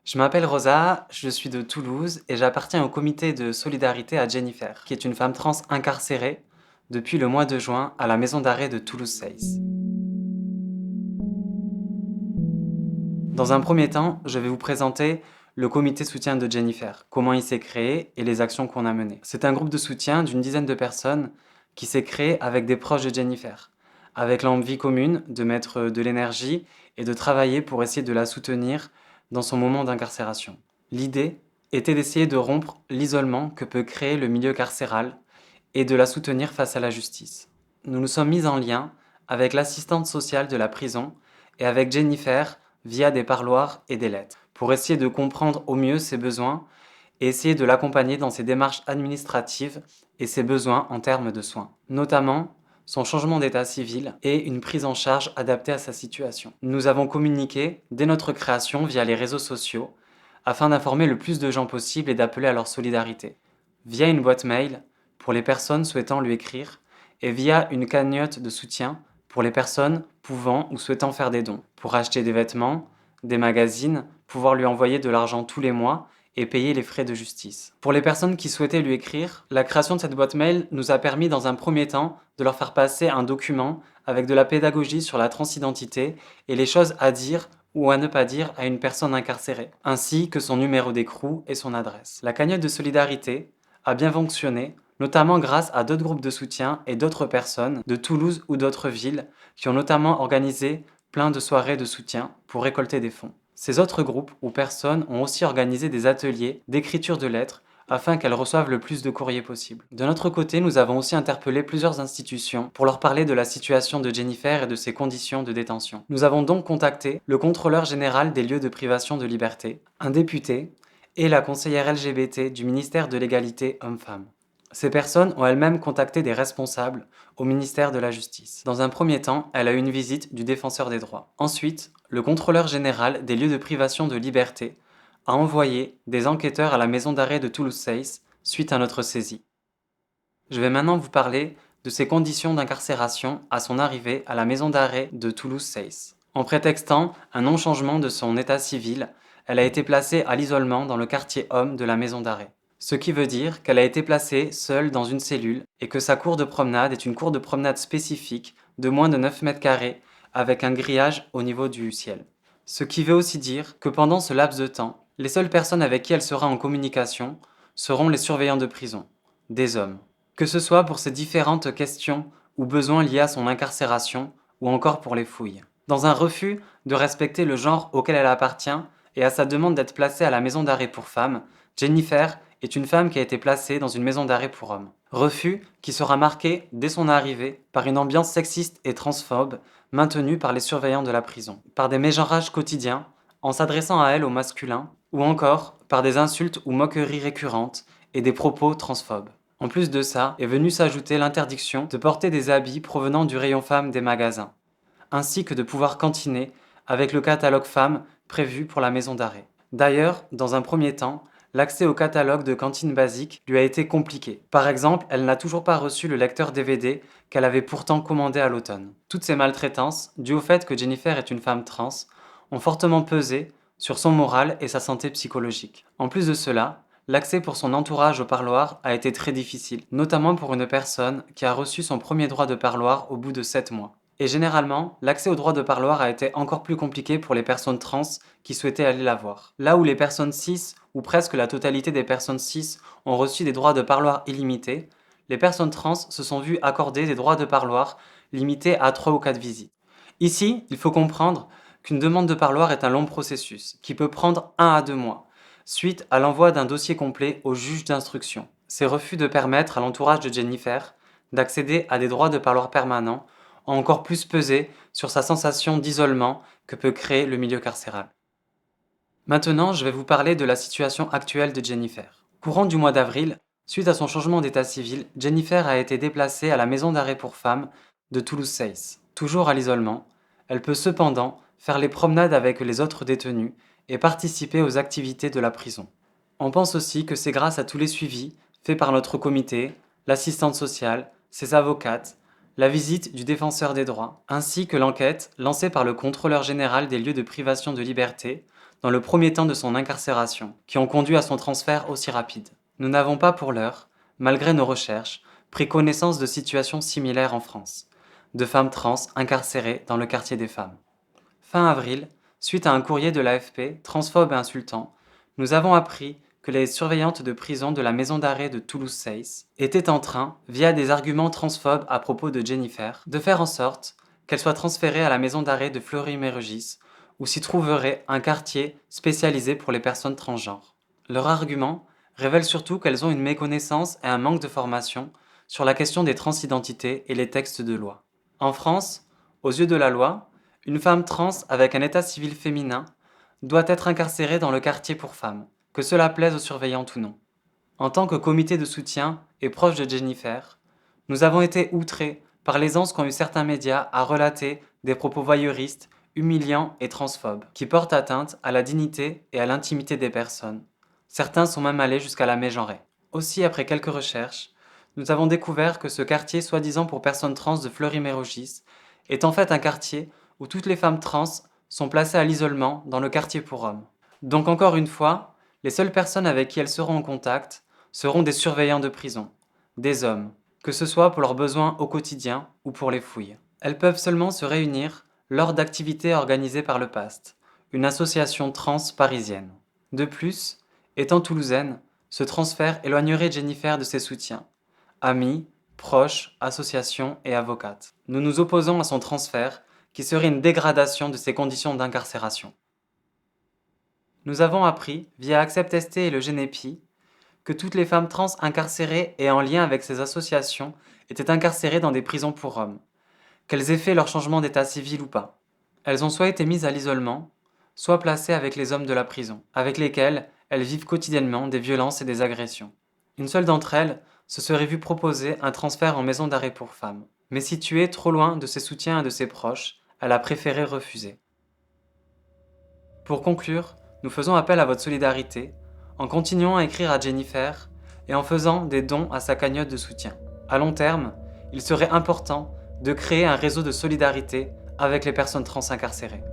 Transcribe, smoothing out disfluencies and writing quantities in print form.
Je m'appelle Rosa, je suis de Toulouse et j'appartiens au comité de solidarité à Jennifer, qui est une femme trans incarcérée depuis le mois de juin à la maison d'arrêt de Toulouse-Seyss. Dans un premier temps, je vais vous présenter le comité soutien de Jennifer, comment il s'est créé et les actions qu'on a menées. C'est un groupe de soutien d'une dizaine de personnes qui s'est créé avec des proches de Jennifer, avec l'envie commune de mettre de l'énergie et de travailler pour essayer de la soutenir dans son moment d'incarcération. L'idée était d'essayer de rompre l'isolement que peut créer le milieu carcéral et de la soutenir face à la justice. Nous nous sommes mis en lien avec l'assistante sociale de la prison et avec Jennifer via des parloirs et des lettres, pour essayer de comprendre au mieux ses besoins et essayer de l'accompagner dans ses démarches administratives et ses besoins en termes de soins, notamment son changement d'état civil et une prise en charge adaptée à sa situation. Nous avons communiqué dès notre création via les réseaux sociaux afin d'informer le plus de gens possible et d'appeler à leur solidarité, via une boîte mail pour les personnes souhaitant lui écrire et via une cagnotte de soutien pour les personnes pouvant ou souhaitant faire des dons, pour acheter des vêtements, des magazines, pouvoir lui envoyer de l'argent tous les mois et payer les frais de justice. Pour les personnes qui souhaitaient lui écrire, la création de cette boîte mail nous a permis dans un premier temps de leur faire passer un document avec de la pédagogie sur la transidentité et les choses à dire ou à ne pas dire à une personne incarcérée, ainsi que son numéro d'écrou et son adresse. La cagnotte de solidarité a bien fonctionné, notamment grâce à d'autres groupes de soutien et d'autres personnes de Toulouse ou d'autres villes qui ont notamment organisé plein de soirées de soutien pour récolter des fonds. Ces autres groupes ou personnes ont aussi organisé des ateliers d'écriture de lettres afin qu'elles reçoivent le plus de courriers possible. De notre côté, nous avons aussi interpellé plusieurs institutions pour leur parler de la situation de Jennifer et de ses conditions de détention. Nous avons donc contacté le contrôleur général des lieux de privation de liberté, un député et la conseillère LGBT du ministère de l'égalité hommes-femmes. Ces personnes ont elles-mêmes contacté des responsables au ministère de la Justice. Dans un premier temps, elle a eu une visite du défenseur des droits. Ensuite, le contrôleur général des lieux de privation de liberté a envoyé des enquêteurs à la maison d'arrêt de Toulouse-Seyss suite à notre saisie. Je vais maintenant vous parler de ses conditions d'incarcération à son arrivée à la maison d'arrêt de Toulouse-Seyss. En prétextant un non-changement de son état civil, elle a été placée à l'isolement dans le quartier homme de la maison d'arrêt. Ce qui veut dire qu'elle a été placée seule dans une cellule et que sa cour de promenade est une cour de promenade spécifique de moins de 9 mètres carrés avec un grillage au niveau du ciel. Ce qui veut aussi dire que pendant ce laps de temps, les seules personnes avec qui elle sera en communication seront les surveillants de prison, des hommes. Que ce soit pour ces différentes questions ou besoins liés à son incarcération ou encore pour les fouilles. Dans un refus de respecter le genre auquel elle appartient et à sa demande d'être placée à la maison d'arrêt pour femmes, Jennifer est une femme qui a été placée dans une maison d'arrêt pour hommes. Refus qui sera marqué dès son arrivée par une ambiance sexiste et transphobe maintenue par les surveillants de la prison, par des mégenrages quotidiens en s'adressant à elle au masculin ou encore par des insultes ou moqueries récurrentes et des propos transphobes. En plus de ça, est venue s'ajouter l'interdiction de porter des habits provenant du rayon femmes des magasins, ainsi que de pouvoir cantiner avec le catalogue femmes prévu pour la maison d'arrêt. D'ailleurs, dans un premier temps, l'accès au catalogue de cantine basique lui a été compliqué. Par exemple, elle n'a toujours pas reçu le lecteur DVD qu'elle avait pourtant commandé à l'automne. Toutes ces maltraitances, dues au fait que Jennifer est une femme trans, ont fortement pesé sur son moral et sa santé psychologique. En plus de cela, l'accès pour son entourage au parloir a été très difficile, notamment pour une personne qui a reçu son premier droit de parloir au bout de 7 mois. Et généralement, l'accès au droit de parloir a été encore plus compliqué pour les personnes trans qui souhaitaient aller la voir. Là où les personnes cis, ou presque la totalité des personnes cis, ont reçu des droits de parloir illimités, les personnes trans se sont vues accorder des droits de parloir limités à 3 ou 4 visites. Ici, il faut comprendre qu'une demande de parloir est un long processus, qui peut prendre 1 à 2 mois, suite à l'envoi d'un dossier complet au juge d'instruction. Ces refus de permettre à l'entourage de Jennifer d'accéder à des droits de parloir permanents ont encore plus pesé sur sa sensation d'isolement que peut créer le milieu carcéral. Maintenant, je vais vous parler de la situation actuelle de Jennifer. Courant du mois d'avril, suite à son changement d'état civil, Jennifer a été déplacée à la maison d'arrêt pour femmes de Toulouse-Seyss. Toujours à l'isolement, elle peut cependant faire les promenades avec les autres détenus et participer aux activités de la prison. On pense aussi que c'est grâce à tous les suivis faits par notre comité, l'assistante sociale, ses avocates, la visite du défenseur des droits, ainsi que l'enquête lancée par le contrôleur général des lieux de privation de liberté dans le premier temps de son incarcération, qui ont conduit à son transfert aussi rapide. Nous n'avons pas pour l'heure, malgré nos recherches, pris connaissance de situations similaires en France, de femmes trans incarcérées dans le quartier des femmes. Fin avril, suite à un courrier de l'AFP, transphobe et insultant, nous avons appris que les surveillantes de prison de la maison d'arrêt de Toulouse-Seyss étaient en train, via des arguments transphobes à propos de Jennifer, de faire en sorte qu'elle soit transférée à la maison d'arrêt de Fleury-Mérogis, où s'y trouverait un quartier spécialisé pour les personnes transgenres. Leur argument révèle surtout qu'elles ont une méconnaissance et un manque de formation sur la question des transidentités et les textes de loi. En France, aux yeux de la loi, une femme trans avec un état civil féminin doit être incarcérée dans le quartier pour femmes, que cela plaise aux surveillantes ou non. En tant que comité de soutien et proche de Jennifer, nous avons été outrés par l'aisance qu'ont eu certains médias à relater des propos voyeuristes, humiliants et transphobes, qui portent atteinte à la dignité et à l'intimité des personnes. Certains sont même allés jusqu'à la mégenrer. Aussi, après quelques recherches, nous avons découvert que ce quartier soi-disant pour personnes trans de Fleury-Mérogis est en fait un quartier où toutes les femmes trans sont placées à l'isolement dans le quartier pour hommes. Donc encore une fois, les seules personnes avec qui elles seront en contact seront des surveillants de prison, des hommes, que ce soit pour leurs besoins au quotidien ou pour les fouilles. Elles peuvent seulement se réunir lors d'activités organisées par le PAST, une association trans parisienne. De plus, étant toulousaine, ce transfert éloignerait Jennifer de ses soutiens, amis, proches, associations et avocates. Nous nous opposons à son transfert, qui serait une dégradation de ses conditions d'incarcération. Nous avons appris, via Accept ST et le Génépi, que toutes les femmes trans incarcérées et en lien avec ces associations étaient incarcérées dans des prisons pour hommes, qu'elles aient fait leur changement d'état civil ou pas. Elles ont soit été mises à l'isolement, soit placées avec les hommes de la prison, avec lesquels elles vivent quotidiennement des violences et des agressions. Une seule d'entre elles se serait vue proposer un transfert en maison d'arrêt pour femmes, mais située trop loin de ses soutiens et de ses proches, elle a préféré refuser. Pour conclure, nous faisons appel à votre solidarité en continuant à écrire à Jennifer et en faisant des dons à sa cagnotte de soutien. À long terme, il serait important de créer un réseau de solidarité avec les personnes trans incarcérées.